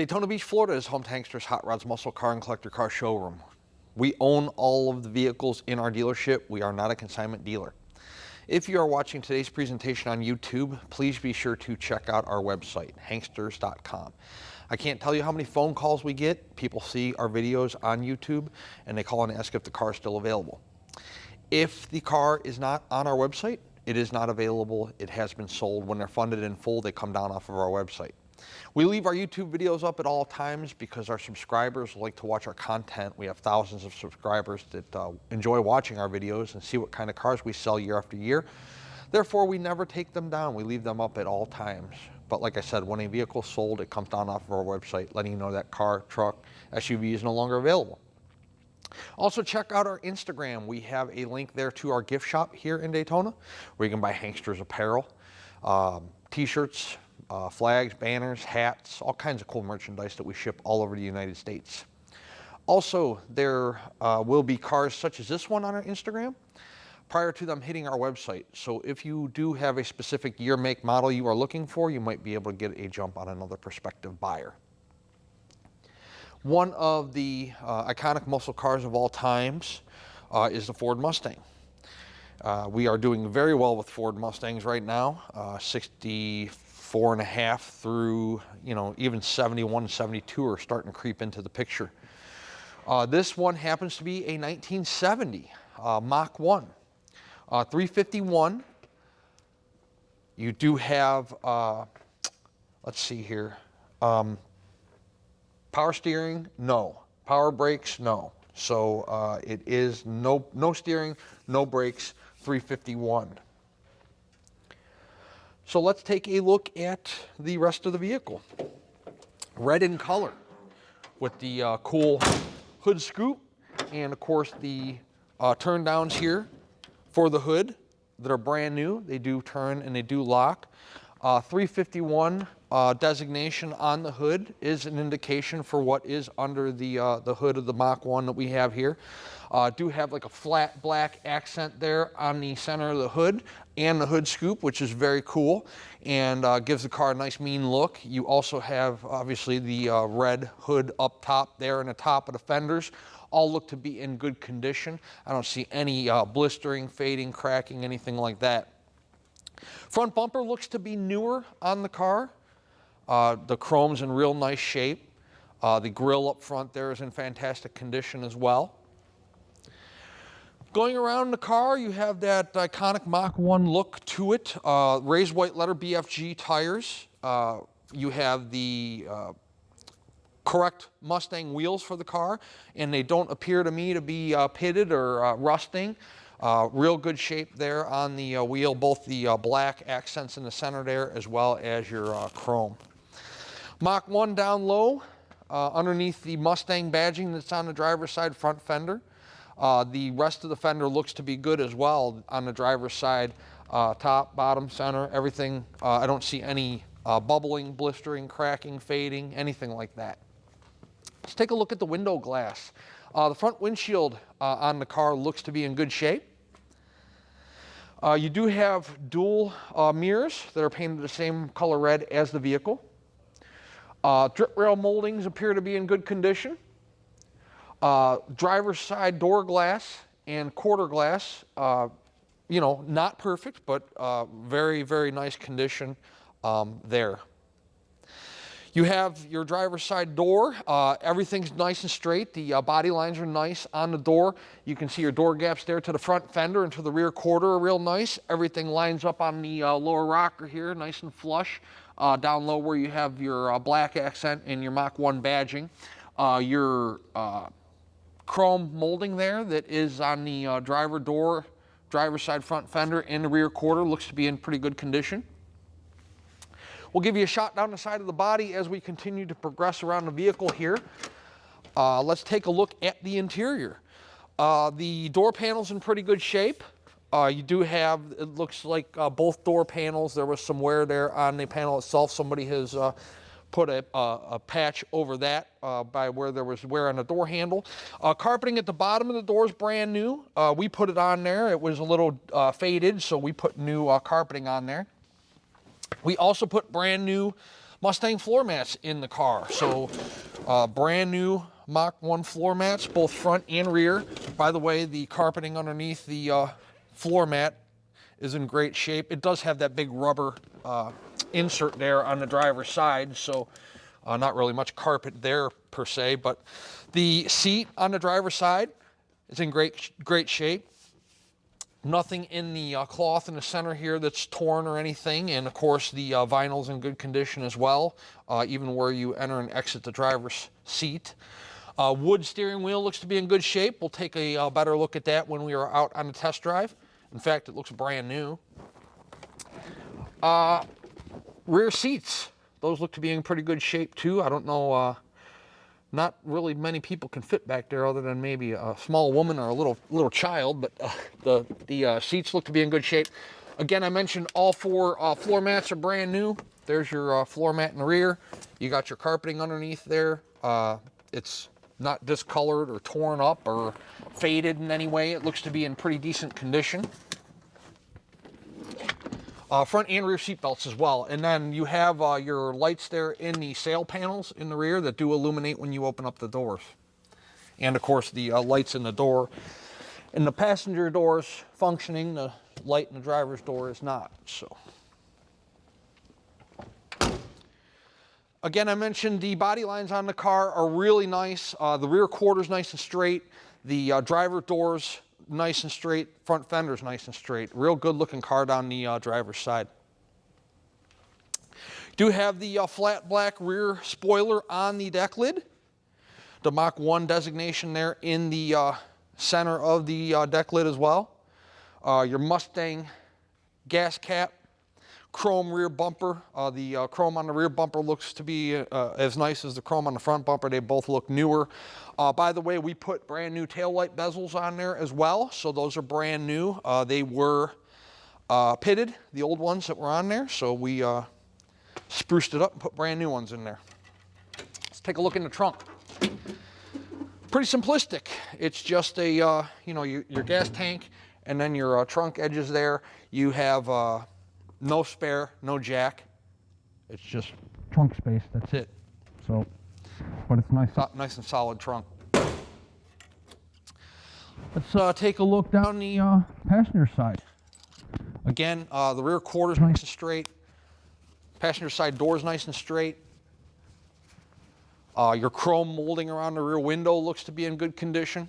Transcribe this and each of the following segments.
Daytona Beach, Florida is home to Hankster's Hot Rods Muscle Car and Collector Car Showroom. We own all of the vehicles in our dealership. We are not a consignment dealer. If you are watching today's presentation on YouTube, please be sure to check out our website, hanksters.com. I can't tell you how many phone calls we get. People see our videos on YouTube and they call and ask if the car is still available. If the car is not on our website, it is not available. It has been sold. When they're funded in full, they come down off of our website. We leave our YouTube videos up at all times because our subscribers like to watch our content. We have thousands of subscribers that enjoy watching our videos and see what kind of cars we sell year after year. Therefore, we never take them down. We leave them up at all times. But like I said, when a vehicle is sold, it comes down off of our website, letting you know that car, truck, SUV is no longer available. Also, check out our Instagram. We have a link there to our gift shop here in Daytona, where you can buy Hanksters apparel, t-shirts, flags, banners, hats, all kinds of cool merchandise that we ship all over the United States. Also, there will be cars such as this one on our Instagram prior to them hitting our website. So if you do have a specific year, make, model you are looking for, you might be able to get a jump on another prospective buyer. One of the iconic muscle cars of all times is the Ford Mustang. We are doing very well with Ford Mustangs right now, 64 and a half through, even 71, 72 are starting to creep into the picture. This one happens to be a 1970 Mach 1, 351. You do have, let's see here, power steering, no. Power brakes, no. So it is no steering, no brakes, 351. So let's take a look at the rest of the vehicle. Red in color with the cool hood scoop and of course the turn downs here for the hood that are brand new. They do turn and they do lock. 351 designation on the hood is an indication for what is under the hood of the Mach 1 that we have here. Do have like a flat black accent there on the center of the hood and the hood scoop, which is very cool and gives the car a nice mean look. You also have obviously the red hood up top there and the top of the fenders. All look to be in good condition. I don't see any blistering, fading, cracking, anything like that. Front bumper looks to be newer on the car. The chrome's in real nice shape. The grille up front there is in fantastic condition as well. Going around the car, you have that iconic Mach 1 look to it. Raised white letter BFG tires. You have the correct Mustang wheels for the car, and they don't appear to me to be pitted or rusting. Real good shape there on the wheel, both the black accents in the center there as well as your chrome. Mach 1 down low, underneath the Mustang badging that's on the driver's side front fender. The rest of the fender looks to be good as well on the driver's side, top, bottom, center, everything. I don't see any bubbling, blistering, cracking, fading, anything like that. Let's take a look at the window glass. The front windshield on the car looks to be in good shape. You do have dual mirrors that are painted the same color red as the vehicle. Drip rail moldings appear to be in good condition. Driver's side door glass and quarter glass, not perfect, but very, very nice condition there. You have your driver's side door. Everything's nice and straight. The body lines are nice on the door. You can see your door gaps there to the front fender and to the rear quarter are real nice. Everything lines up on the lower rocker here, nice and flush. Down low where you have your black accent and your Mach 1 badging. Your chrome molding there that is on the driver door, driver's side front fender and the rear quarter looks to be in pretty good condition. We'll give you a shot down the side of the body as we continue to progress around the vehicle here. Let's take a look at the interior. The door panel's in pretty good shape. You do have, it looks like both door panels, there was some wear there on the panel itself. Somebody has put a patch over that by where there was wear on the door handle. Carpeting at the bottom of the door is brand new. We put it on there. It was a little faded, so we put new carpeting on there. We also put brand new Mustang floor mats in the car. So brand new Mach 1 floor mats, both front and rear. By the way, the carpeting underneath the floor mat is in great shape. It does have that big rubber insert there on the driver's side, so not really much carpet there per se, but the seat on the driver's side is in great shape. Nothing in the cloth in the center here that's torn or anything, and of course the vinyl's in good condition as well, even where you enter and exit the driver's seat. Wood steering wheel looks to be in good shape. We'll take a better look at that when we are out on the test drive. In fact, it looks brand new. Rear seats, those look to be in pretty good shape too. I don't know, not really many people can fit back there other than maybe a small woman or a little child, but the seats look to be in good shape. Again, I mentioned all four floor mats are brand new. There's your floor mat in the rear. You got your carpeting underneath there. It's not discolored or torn up or faded in any way. It looks to be in pretty decent condition. Front and rear seat belts as well. And then you have your lights there in the sail panels in the rear that do illuminate when you open up the doors. And of course the lights in the door. And the passenger door's functioning, the light in the driver's door is not. So again, I mentioned the body lines on the car are really nice. The rear quarter's nice and straight. The driver door's nice and straight. Front fender's nice and straight. Real good looking car down the driver's side. Do have the flat black rear spoiler on the deck lid. The Mach 1 designation there in the center of the deck lid as well. Your Mustang gas cap. Chrome rear bumper. The chrome on the rear bumper looks to be as nice as the chrome on the front bumper. They both look newer. By the way, we put brand new taillight bezels on there as well, so those are brand new. They were pitted, the old ones that were on there, so we spruced it up and put brand new ones in there. Let's take a look in the trunk. Pretty simplistic. It's just a you know, your gas tank and then your trunk edges there. You have no spare, no jack. It's just trunk space, that's it. So, but it's nice and solid trunk. Let's take a look down the passenger side. Again, the rear quarter's nice and straight. Passenger side door's nice and straight. Your chrome molding around the rear window looks to be in good condition.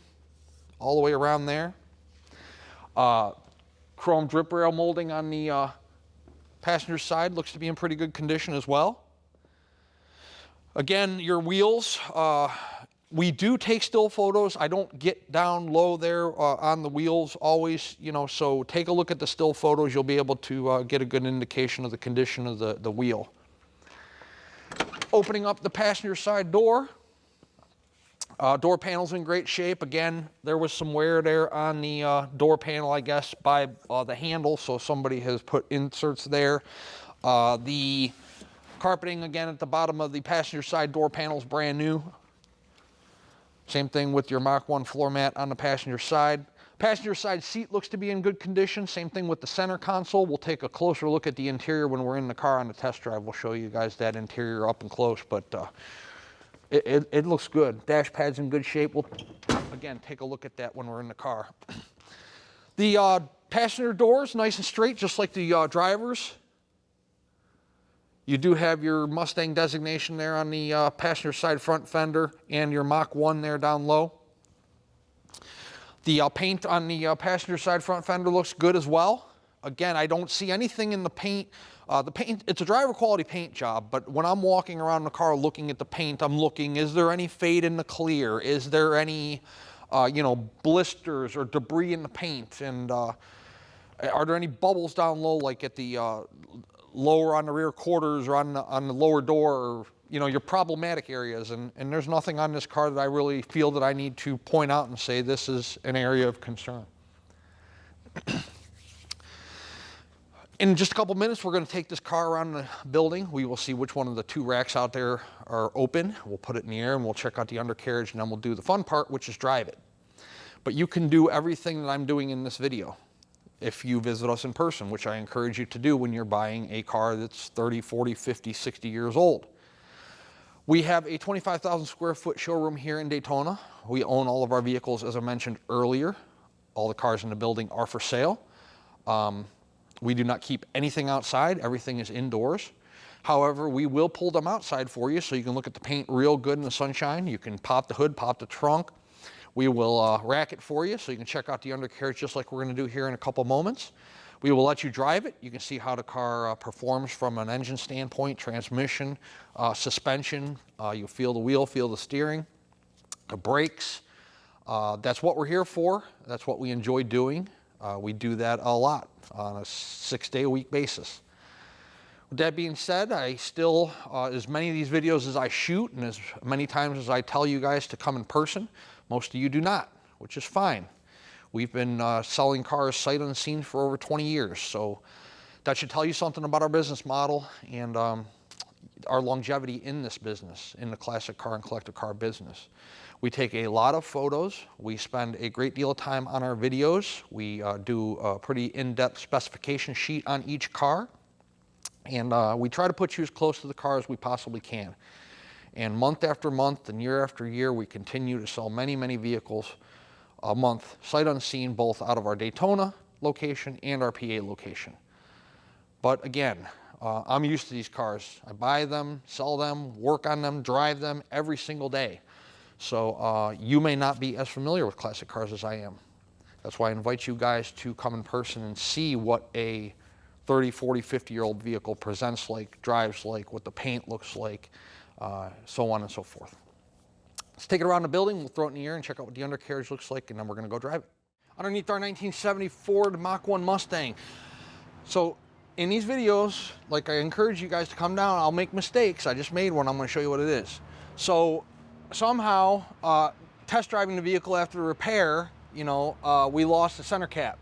All the way around there. Chrome drip rail molding on the passenger side looks to be in pretty good condition as well. Again, your wheels, we do take still photos. I don't get down low there on the wheels always, you know, so take a look at the still photos. You'll be able to get a good indication of the condition of the wheel. Opening up the passenger side door. Door panel's in great shape. Again, there was some wear there on the door panel, I guess, by the handle, so somebody has put inserts there. The carpeting, again, at the bottom of the passenger side door panel is brand new. Same thing with your Mach 1 floor mat on the passenger side. Passenger side seat looks to be in good condition. Same thing with the center console. We'll take a closer look at the interior when we're in the car on the test drive. We'll show you guys that interior up and close, but it looks good. Dash pad's in good shape. We'll, again, take a look at that when we're in the car. The passenger doors, nice and straight, just like the driver's. You do have your Mustang designation there on the passenger side front fender and your Mach 1 there down low. The paint on the passenger side front fender looks good as well. Again, I don't see anything in the paint. The paint, it's a driver quality paint job, but when I'm walking around the car looking at the paint, I'm looking, is there any fade in the clear? Is there any, you know, blisters or debris in the paint? And are there any bubbles down low, like at the lower on the rear quarters or on the lower door, or, you know, your problematic areas? And there's nothing on this car that I really feel that I need to point out and say this is an area of concern. In just a couple minutes, we're going to take this car around the building. We will see which one of the two racks out there are open. We'll put it in the air and we'll check out the undercarriage, and then we'll do the fun part, which is drive it. But you can do everything that I'm doing in this video. if you visit us in person, which I encourage you to do when you're buying a car that's 30, 40, 50, 60 years old. We have a 25,000 square foot showroom here in Daytona. We own all of our vehicles, as I mentioned earlier. All the cars in the building are for sale. We do not keep anything outside. Everything is indoors. However, we will pull them outside for you so you can look at the paint real good in the sunshine. You can pop the hood, pop the trunk. We will rack it for you so you can check out the undercarriage just like we're going to do here in a couple moments. We will let you drive it. You can see how the car performs from an engine standpoint, transmission, suspension. You'll feel the wheel, feel the steering, the brakes. That's what we're here for. That's what we enjoy doing. We do that a lot on a 6-day-a-week basis. With that being said, I still, as many of these videos as I shoot and as many times as I tell you guys to come in person, most of you do not, which is fine. We've been selling cars sight unseen for over 20 years, so that should tell you something about our business model and our longevity in this business, in the classic car and collector car business. We take a lot of photos. We spend a great deal of time on our videos. We do a pretty in-depth specification sheet on each car. And we try to put you as close to the car as we possibly can. And month after month and year after year, we continue to sell many, many vehicles a month, sight unseen, both out of our Daytona location and our PA location. But again, I'm used to these cars. I buy them, sell them, work on them, drive them every single day. So you may not be as familiar with classic cars as I am. That's why I invite you guys to come in person and see what a 30, 40, 50-year-old vehicle presents like, drives like, what the paint looks like, so on and so forth. Let's take it around the building, we'll throw it in the air and check out what the undercarriage looks like, and then we're going to go drive it. Underneath our 1970 Ford Mach 1 Mustang. So in these videos, like I encourage you guys to come down, I'll make mistakes. I just made one, I'm going to show you what it is. So somehow, test driving the vehicle after the repair, we lost the center cap.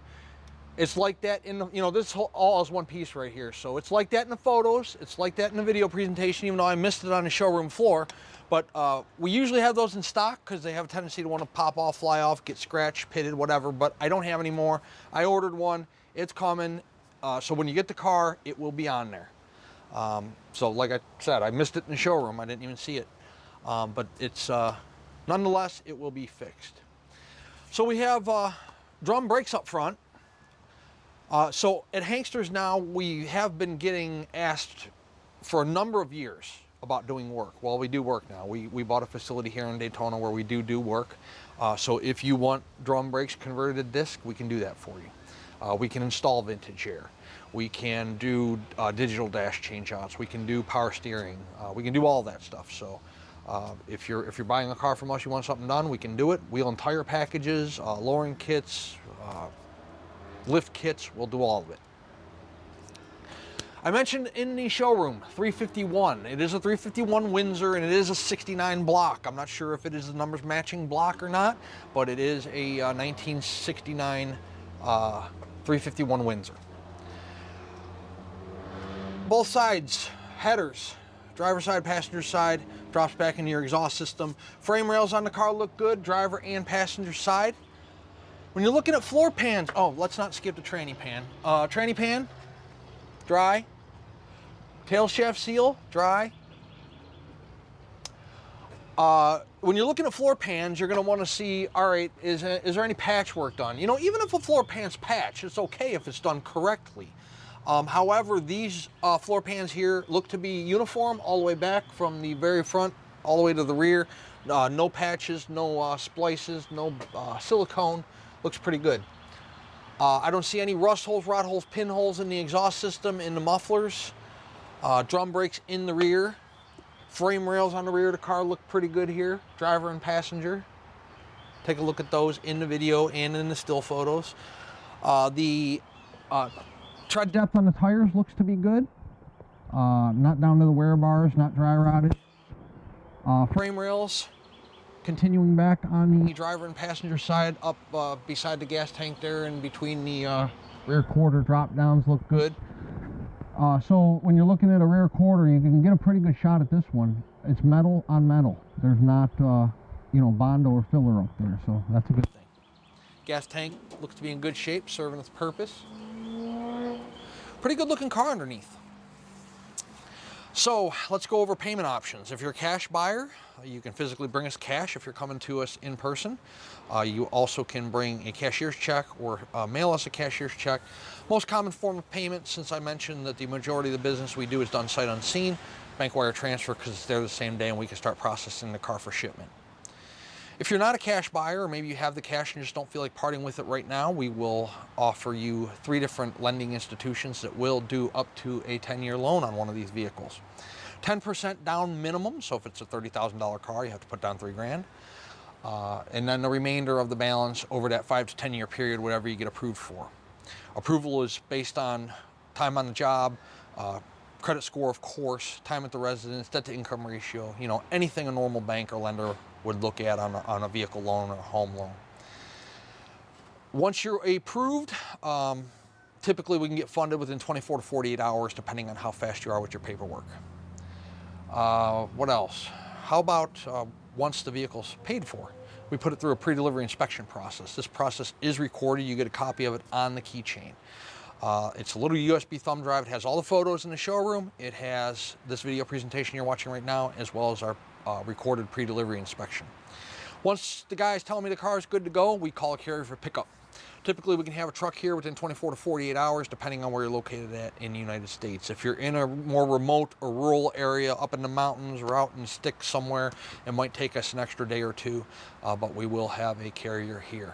It's like that in the, this all is one piece right here. So it's like that in the photos. It's like that in the video presentation, even though I missed it on the showroom floor. But we usually have those in stock because they have a tendency to want to pop off, fly off, get scratched, pitted, whatever. But I don't have any more. I ordered one. It's coming. So when you get the car, it will be on there. So like I said, I missed it in the showroom. I didn't even see it. But it's, nonetheless, it will be fixed. So we have drum brakes up front. So at Hanksters now, we have been getting asked for a number of years about doing work. Well, we do work now. We bought a facility here in Daytona where we do work. So if you want drum brakes converted to disc, we can do that for you. We can install vintage air. We can do digital dash changeouts. We can do power steering. We can do all that stuff. So if you're buying a car from us, you want something done, we can do it. Wheel and tire packages, lowering kits, lift kits, we'll do all of it. I mentioned in the showroom, 351. It is a 351 Windsor and it is a 69 block. I'm not sure if it is the numbers matching block or not, but it is a 1969 351 Windsor. Both sides, headers, driver side, passenger side, drops back into your exhaust system. Frame rails on the car look good, driver and passenger side. When you're looking at floor pans, oh, let's not skip the tranny pan. Tranny pan, dry. Tail shaft seal, dry. When you're looking at floor pans, you're going to want to see, all right, is there any patchwork done? Even if a floor pan's patched, it's okay if it's done correctly. However, these floor pans here look to be uniform all the way back from the very front all the way to the rear. No patches, no splices, no silicone. Looks pretty good. I don't see any rust holes, rod holes, pinholes in the exhaust system, in the mufflers. Drum brakes in the rear. Frame rails on the rear of the car look pretty good here. Driver and passenger. Take a look at those in the video and in the still photos. The tread depth on the tires looks to be good. Not down to the wear bars, not dry rotted. Frame rails continuing back on the driver and passenger side, up beside the gas tank there and between the rear quarter drop downs look good. So when you're looking at a rear quarter, you can get a pretty good shot at this one. It's metal on metal. There's not, Bondo or filler up there, so that's a good thing. Gas tank looks to be in good shape, serving its purpose. Pretty good looking car underneath. So let's go over payment options. If you're a cash buyer, you can physically bring us cash if you're coming to us in person. You also can bring a cashier's check or mail us a cashier's check. Most common form of payment, since I mentioned that the majority of the business we do is done sight unseen, bank wire transfer, because it's there the same day and we can start processing the car for shipment. If you're not a cash buyer, or maybe you have the cash and just don't feel like parting with it right now, we will offer you 3 different lending institutions that will do up to a 10-year loan on one of these vehicles. 10% down minimum, so if it's a $30,000 car, you have to put down $3 grand. And then the remainder of the balance over that 5 to 10 year period, whatever you get approved for. Approval is based on time on the job, credit score, of course, time at the residence, debt to income ratio, you know, anything a normal bank or lender would look at on a vehicle loan or a home loan. Once you're approved, typically we can get funded within 24 to 48 hours, depending on how fast you are with your paperwork. What else? How about once the vehicle's paid for? We put it through a pre-delivery inspection process. This process is recorded. You get a copy of it on the keychain. It's a little USB thumb drive. It has all the photos in the showroom. It has this video presentation you're watching right now, as well as our recorded pre-delivery inspection. Once the guys tell me the car is good to go, we call a carrier for pickup. Typically, we can have a truck here within 24 to 48 hours, depending on where you're located at in the United States. If you're in a more remote or rural area, up in the mountains or out in the sticks somewhere, it might take us an extra day or two, but we will have a carrier here.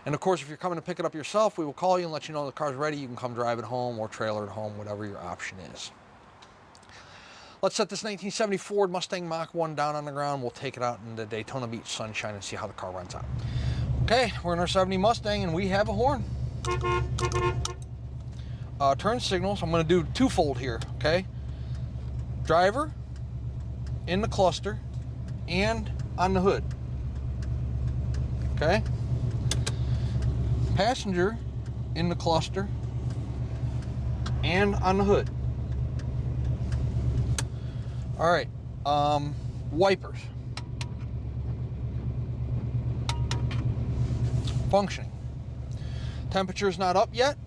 And of course, if you're coming to pick it up yourself, we will call you and let you know the car's ready. You can come drive it home or trailer it home, whatever your option is. Let's set this 1970 Ford Mustang Mach 1 down on the ground. We'll take it out in the Daytona Beach sunshine and see how the car runs out. Okay, we're in our 70 Mustang and we have a horn. Turn signals, I'm going to do twofold here, okay? Driver, in the cluster, and on the hood. Okay? Passenger, in the cluster, and on the hood. All right, wipers. Functioning. Temperature's not up yet.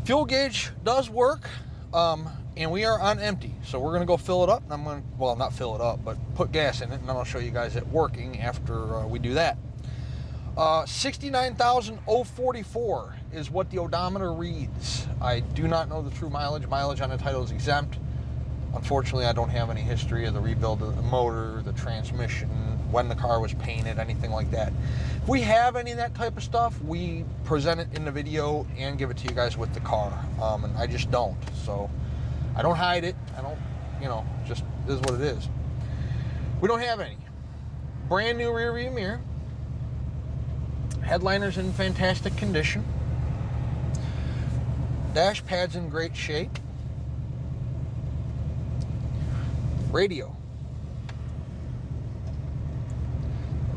Fuel gauge does work, and we are on empty. So we're gonna go fill it up, and I'm gonna, well, not fill it up, but put gas in it, and then I'll show you guys it working after we do that. 69,044 is what the odometer reads. I do not know the true mileage. Mileage on the title is exempt. Unfortunately, I don't have any history of the rebuild of the motor, the transmission, when the car was painted, anything like that. If we have any of that type of stuff, we present it in the video and give it to you guys with the car. And I just don't. So I don't hide it. I don't, you know, just is what it is. We don't have any. Brand new rear view mirror. Headliner's in fantastic condition. Dash pad's in great shape. Radio.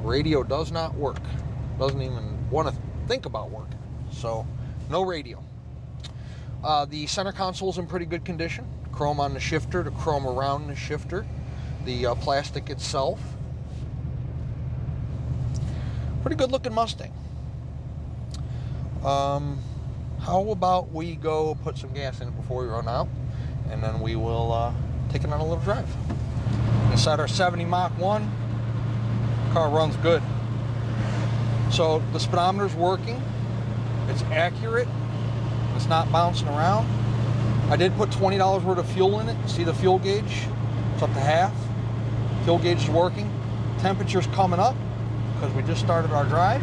Radio does not work. Doesn't even want to think about working. So, no radio. The center console's in pretty good condition. Chrome on the shifter, the chrome around the shifter, the plastic itself. Pretty good looking Mustang. How about we go put some gas in it before we run out, and then we will take it on a little drive. Inside our 70 Mach 1, car runs good. So the speedometer's working, it's accurate, it's not bouncing around. I did put $20 worth of fuel in it. See the fuel gauge? It's up to half. Fuel gauge is working. Temperature's coming up because we just started our drive.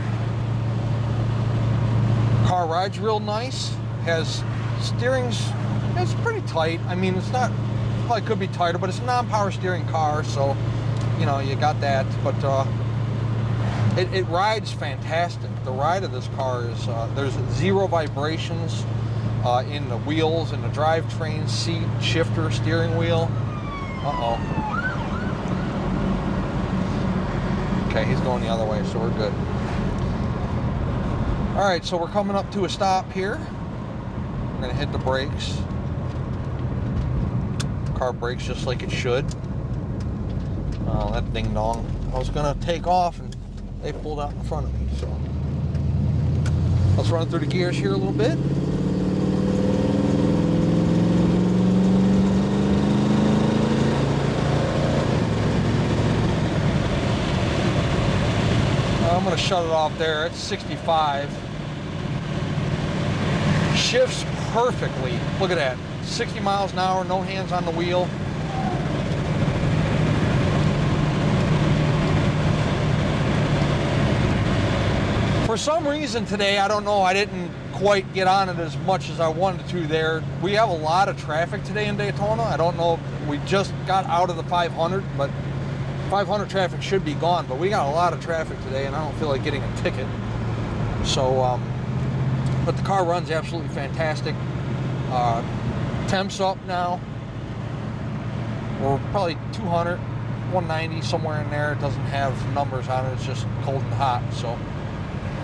Car rides real nice. Has steering's, it's pretty tight. I mean, it's not, probably could be tighter, but it's a non-power steering car, so you know you got that. But it rides fantastic. The ride of this car is there's 0 vibrations in the wheels, in the drivetrain, seat, shifter, steering wheel. Okay, he's going the other way, so we're good. All right, so we're coming up to a stop here. We're gonna hit the brakes. Car brakes just like it should. Oh, that ding dong. I was gonna take off and they pulled out in front of me, so. Let's run through the gears here a little bit. I'm going to shut it off there. It's 65. Shifts perfectly. Look at that. 60 miles an hour, no hands on the wheel. For some reason today, I don't know, I didn't quite get on it as much as I wanted to there. We have a lot of traffic today in Daytona. I don't know, we just got out of the 500, but 500 traffic should be gone, but we got a lot of traffic today and I don't feel like getting a ticket. So, but the car runs absolutely fantastic. Temps up now. We're probably 200, 190, somewhere in there. It doesn't have numbers on it, it's just cold and hot, so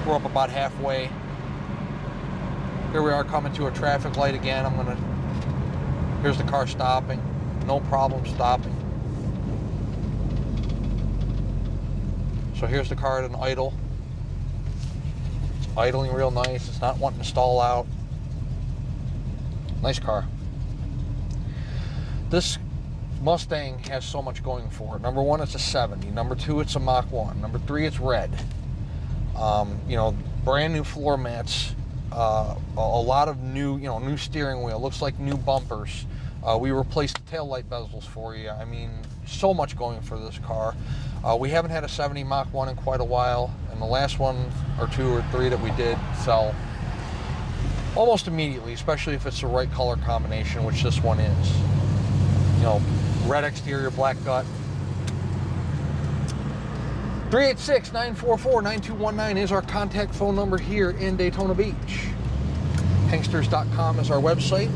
we're up about halfway. Here we are coming to a traffic light again. Here's the car stopping. No problem stopping. So here's the car at an idle. It's idling real nice. It's not wanting to stall out. Nice car. This Mustang has so much going for it. Number one, it's a 70. Number two, it's a Mach 1. Number three, it's red. You know, brand new floor mats. A lot of new, new steering wheel. Looks like new bumpers. We replaced the taillight bezels for you. I mean, so much going for this car. We haven't had a 70 Mach 1 in quite a while, and the last one or two or three that we did sell almost immediately, especially if it's the right color combination, which this one is. You know, red exterior, black gut. 386-944-9219 is our contact phone number here in Daytona Beach. Hangsters.com is our website.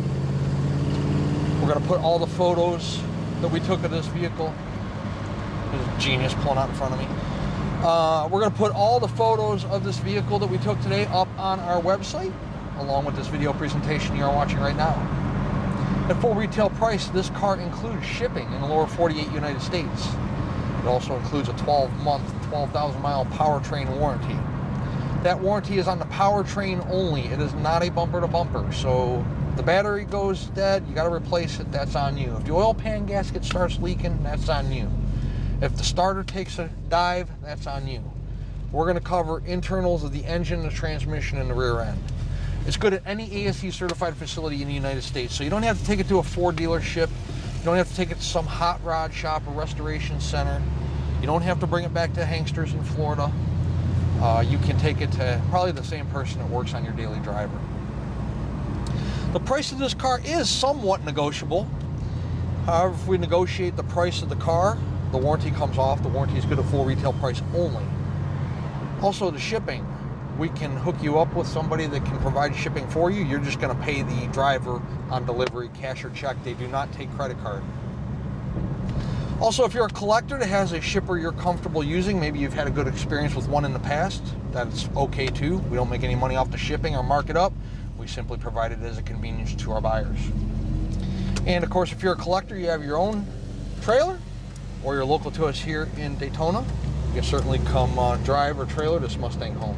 We're going to put all the photos that we took of this vehicle. There's a genius pulling out in front of me. We're going to put all the photos of this vehicle that we took today up on our website, along with this video presentation you are watching right now. At full retail price, this car includes shipping in the lower 48 United States. It also includes a 12-month, 12,000-mile powertrain warranty. That warranty is on the powertrain only. It is not a bumper-to-bumper. So if the battery goes dead, you got to replace it. That's on you. If the oil pan gasket starts leaking, that's on you. If the starter takes a dive, that's on you. We're going to cover internals of the engine, the transmission, and the rear end. It's good at any ASE certified facility in the United States. So you don't have to take it to a Ford dealership. You don't have to take it to some hot rod shop or restoration center. You don't have to bring it back to Hangsters in Florida. You can take it to probably the same person that works on your daily driver. The price of this car is somewhat negotiable. However, if we negotiate the price of the car, the warranty comes off. The warranty is good at full retail price only. Also, the shipping. We can hook you up with somebody that can provide shipping for you. You're just going to pay the driver on delivery, cash or check. They do not take credit card. Also, if you're a collector that has a shipper you're comfortable using, maybe you've had a good experience with one in the past, that's okay too. We don't make any money off the shipping or mark it up. We simply provide it as a convenience to our buyers. And of course, if you're a collector, you have your own trailer, or you're local to us here in Daytona, you can certainly come drive or trailer this Mustang home.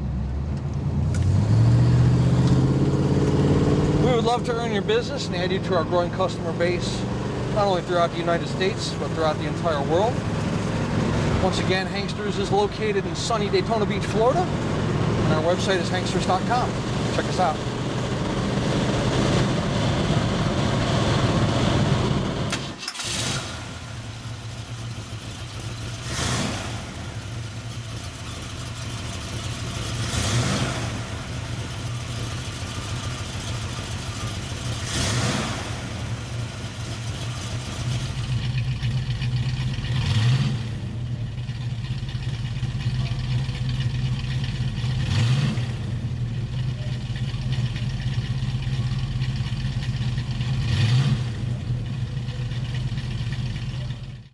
We would love to earn your business and add you to our growing customer base, not only throughout the United States, but throughout the entire world. Once again, Hangsters is located in sunny Daytona Beach, Florida, and our website is hangsters.com. Check us out.